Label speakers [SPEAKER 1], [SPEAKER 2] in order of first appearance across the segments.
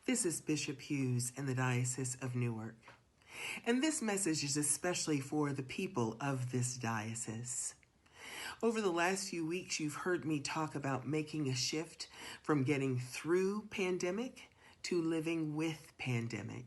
[SPEAKER 1] This is Bishop Hughes in the Diocese of Newark. And this message is especially for the people of this diocese. Over the last few weeks, you've heard me talk about making a shift from getting through pandemic to living with pandemic.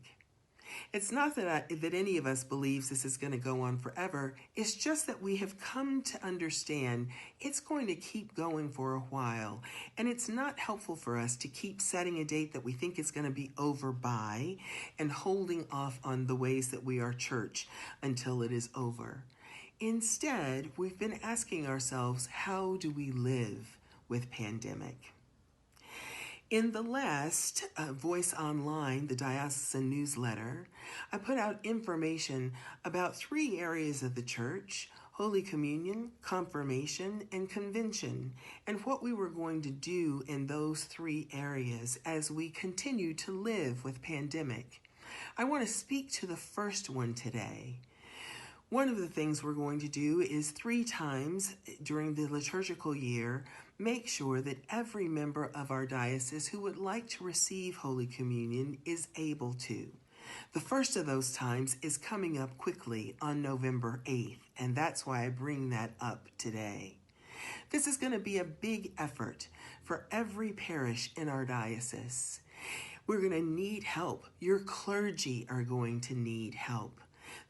[SPEAKER 1] It's not that any of us believes this is going to go on forever. It's just that we have come to understand it's going to keep going for a while. And it's not helpful for us to keep setting a date that we think is going to be over by and holding off on the ways that we are church until it is over. Instead, we've been asking ourselves, how do we live with pandemic? In the last Voice Online, the Diocesan newsletter, I put out information about 3 areas of the church: Holy Communion, Confirmation, and Convention, and what we were going to do in those 3 areas as we continue to live with pandemic. I want to speak to the first one today. One of the things we're going to do is 3 times during the liturgical year, make sure that every member of our diocese who would like to receive Holy Communion is able to. The first of those times is coming up quickly on November 8th, and that's why I bring that up today. This is going to be a big effort for every parish in our diocese. We're going to need help. Your clergy are going to need help.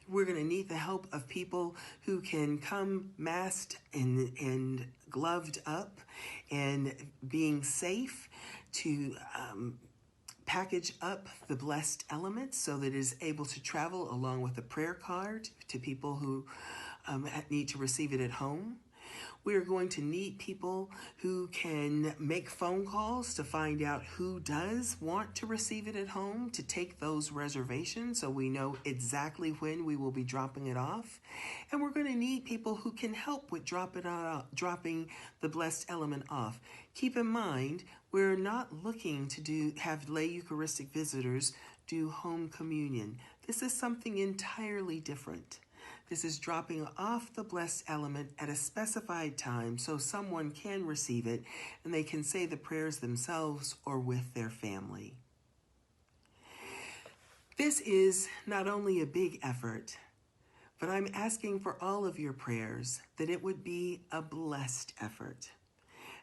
[SPEAKER 1] We're going to need the help of people who can come masked and gloved up and being safe to package up the blessed elements so that it is able to travel along with a prayer card to people who need to receive it at home. We are going to need people who can make phone calls to find out who does want to receive it at home, to take those reservations so we know exactly when we will be dropping it off. And we're going to need people who can help with dropping the blessed element off. Keep in mind, we're not looking to have lay Eucharistic visitors do home communion. This is something entirely different. This is dropping off the blessed element at a specified time so someone can receive it and they can say the prayers themselves or with their family. This is not only a big effort, but I'm asking for all of your prayers that it would be a blessed effort.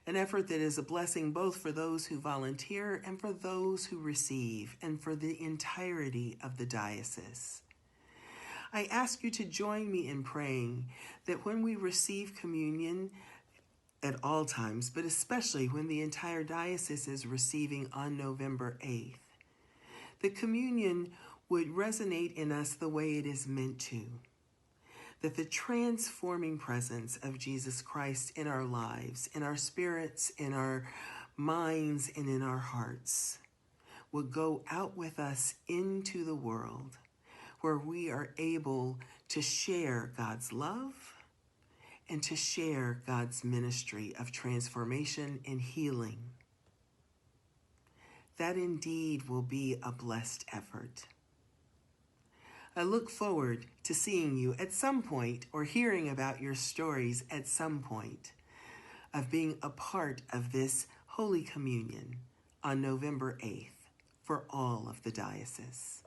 [SPEAKER 1] An effort that is a blessing both for those who volunteer and for those who receive and for the entirety of the diocese. I ask you to join me in praying that when we receive communion at all times, but especially when the entire diocese is receiving on November 8th, the communion would resonate in us the way it is meant to, that the transforming presence of Jesus Christ in our lives, in our spirits, in our minds, and in our hearts would go out with us into the world, where we are able to share God's love and to share God's ministry of transformation and healing. That indeed will be a blessed effort. I look forward to seeing you at some point or hearing about your stories at some point of being a part of this Holy Communion on November 8th for all of the diocese.